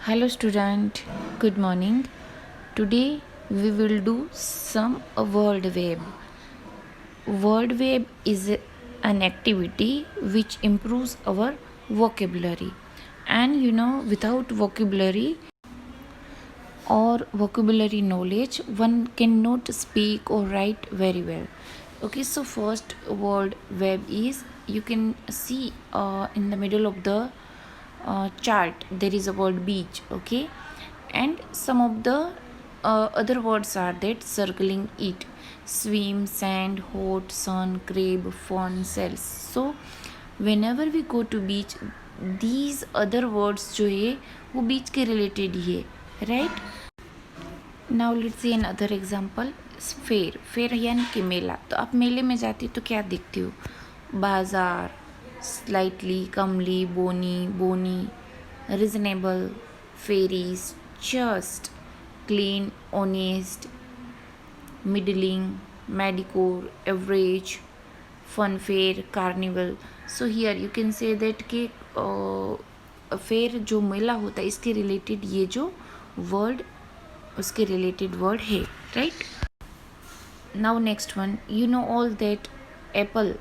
Hello student, good morning. Today we will do some word web. Word web is an activity which improves our vocabulary. And without vocabulary or vocabulary knowledge, one cannot speak or write very well. Okay, so first word web is, you can see in the middle of the chart there is a word beach. Okay, and some of the other words are that circling it: swim, sand, hot, sun, crab, fun, cells. So whenever we go to beach, these other words जो है वो बीच के related ही है, right. Now let's see another example. Fair. Fair यानी कि मेला. तो आप मेले में जाती हो तो क्या देखती हो? बाजार, slightly, comely, bonny, bonny, reasonable, fairish, just, clean, honest, middling, mediocre, average, fun fair, carnival. So here you can say that कि फेयर जो मेला होता है इसके रिलेटेड ये जो वर्ड, उसके रिलेटेड वर्ड है, right. Now next one, you know all that Apple.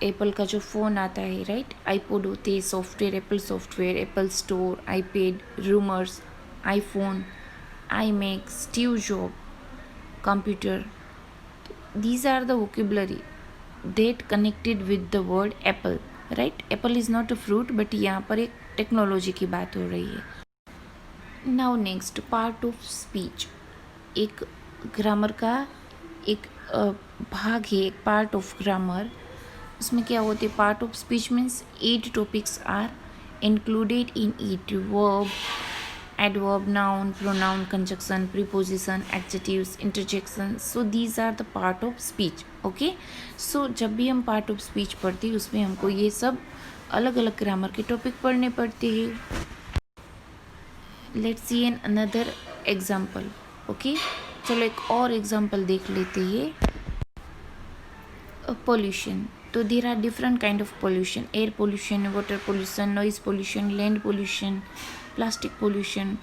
Apple का जो फ़ोन आता है, राइट, आईपॉड होते हैं, software, Apple software, Apple store, iPad, rumours, iPhone, iMac, Steve Job, computer. These are the vocabulary that connected with the word apple, right? Apple is not a fruit, but यहाँ पर एक technology की बात हो रही है. Now next, part of speech. एक grammar का एक भाग है, एक पार्ट ऑफ ग्रामर. उसमें क्या होते हैं? Part of speech means 8 topics are included in it. Verb, adverb, noun, pronoun, conjunction, preposition, adjectives, interjection. So these are the part of speech. Okay, so जब भी हम part of speech पढ़ते हैं उसमें हमको ये सब अलग अलग ग्रामर के टॉपिक पढ़ने पड़ते हैं. Let's see an another example. Okay, चलो एक और एग्जाम्पल देख लेते हैं. पोल्यूशन. तो there are different kind of pollution. Air pollution, water pollution, noise pollution, land pollution, plastic pollution,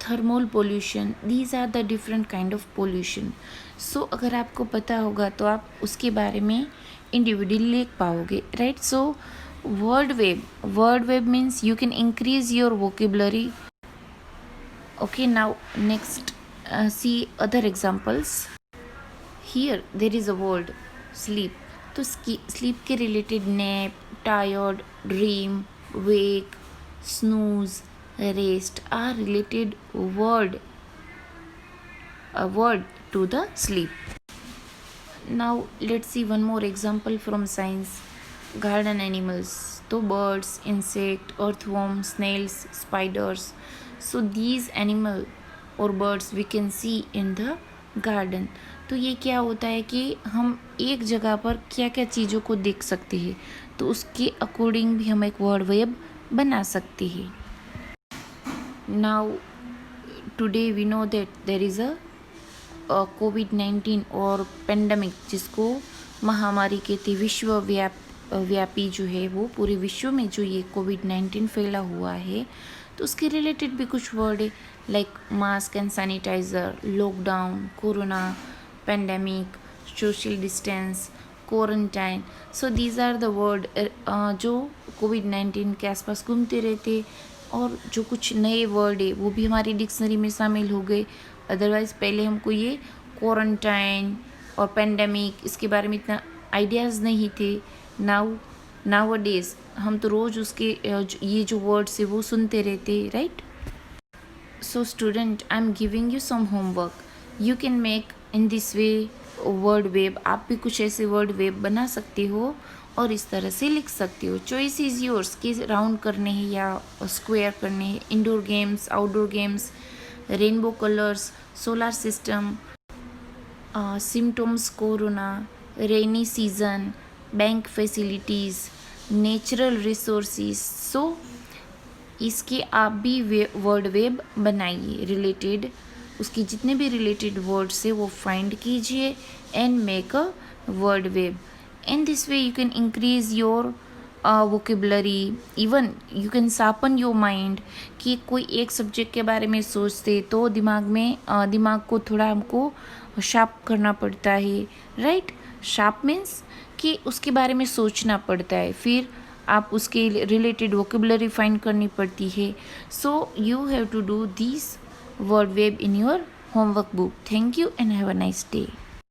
thermal pollution. These are the different kind of pollution. So अगर आपको पता होगा तो आप उसके बारे में इंडिविजुअली लिख पाओगे, right. So word web means you can increase your vocabulary. Okay, now next see other examples. Here there is a word sleep. तो स्लीप के related nap, tired, dream, wake, snooze, rest are related word to the sleep. Now let's see one more example from science. Garden animals. So birds, insect, earthworm, snails, spiders. So these animal or birds we can see in the garden. तो ये क्या होता है कि हम एक जगह पर क्या क्या चीज़ों को देख सकते हैं, तो उसके अकॉर्डिंग भी हम एक वर्ड वेब बना सकते हैं. Now today we know that there is a कोविड-19 और पेंडेमिक, जिसको महामारी कहते. व्यापी जो है वो पूरे विश्व में जो ये कोविड-19 फैला हुआ है, तो उसके रिलेटेड भी कुछ वर्ड है, like mask and sanitiser, lockdown, corona, pandemic, social distance, quarantine. So these are the word जो कोविड-19 के आसपास घूमते रहते, और जो कुछ नए वर्ड है वो भी हमारी डिक्शनरी में शामिल हो गए. अदरवाइज़ पहले हमको ये क्वारंटाइन और पेंडेमिक इसके बारे में इतना आइडियाज़ नहीं थे. नाउ डेज हम तो रोज़ उसके ये जो वर्ड्स है वो सुनते रहते, right. So student, I am giving you some homework. You can make in this way word web. आप भी कुछ ऐसे वर्ड वेब बना सकते हो और इस तरह से लिख सकते हो. चॉइस इज़ योर्स कि राउंड करने हैं या स्क्वायर करने हैं. Indoor games, outdoor games, rainbow colours, solar system, symptoms, corona, rainy season, bank facilities, natural resources. So इसके आप भी वर्ड वेब बनाइए. रिलेटेड उसकी जितने भी रिलेटेड वर्ड्स है वो फाइंड कीजिए and make a word web. In this way you can increase your vocabulary, even you can sharpen your mind, कि कोई एक सब्जेक्ट के बारे में सोचते तो दिमाग को थोड़ा हमको शार्प करना पड़ता है, राइट। शार्प मीन्स कि उसके बारे में सोचना पड़ता है, फिर आप उसके रिलेटेड वोकेबलरी फाइंड करनी पड़ती है. So you have to do this word web in your homework book. Thank you and have a nice day.